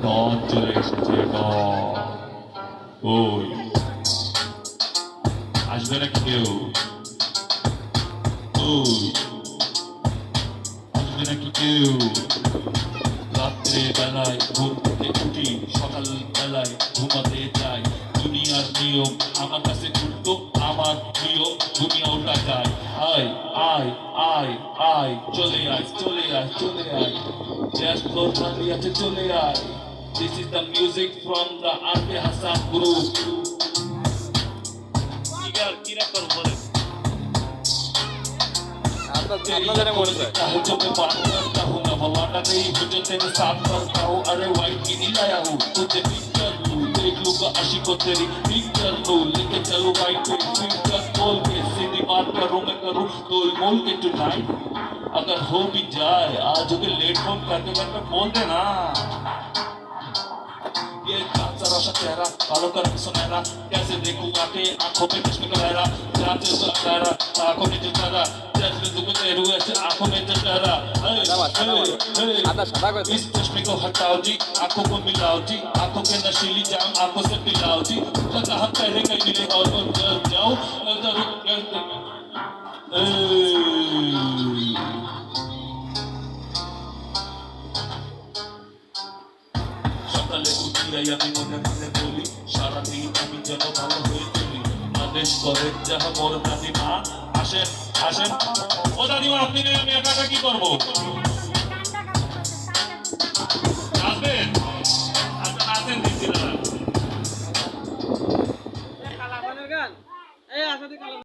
ডন চলে এসেছে ডন। ওই আসবে নাকি কেউ? ওই আসবে নাকি কেউ? রাত্রে বেলায় ঘুম থেকে উঠি, সকাল বেলায় ঘুমাতে যাই। দুনিয়ার নিয়ম আমার কাছে উল্টো, আমার প্রিয় দুনিয়া ওটা যায়। আয় আয় আয় আয়, চলে আয় চলে আয় চলে আয়, জাস্ট তোর আছে চলে আয়। This is the music from the RK Hassan group. কি রাখ করব বলে আপনাদের মনে হয় जो मैं बात करता हूँ मैं भवाना नहीं हूँ, जो तेरे साथ करता हूँ। अरे वाइट की नहीं लाया हूँ, तुझे पिक्चर लूँ, देख लूँगा आशिक को तेरी पिक्चर लूँ, लेके चलो वाइट पे फिल्टर खोल के, सीधी बात करूँ मैं करूँ गोल मोल के टुनाइट। अगर हो भी जाए आज के लेट फोन करके मैं बोल देना। ये कांचा रोशन चेहरा, बालों का रंग सुनहरा, कैसे देखूं आके आंखों पे चश्मे का लहरा, जाते तो लहरा आंखों में जलता, जैसे दुबते हुए ऐसे आंखों में जलता। इस चश्मे को हटाओ जी, आंखों को मिलाओ जी, आंखों के नशीली जाम आंखों से पिलाओ जी। लगा हम पहले कहीं मिले और जल जाओ সকালে উঠিয়াই আমি মনে মনে বলি, সারাদিন আমি যেন ভালো হয়ে চলি। আদেশ করে যাহা মোর দাদিমা, আসেন আসেন। ও দাদিমা আপনি নেই, আমি একা একা কি করবো? আসবেন আচ্ছা আসেন দিচ্ছি দাদা।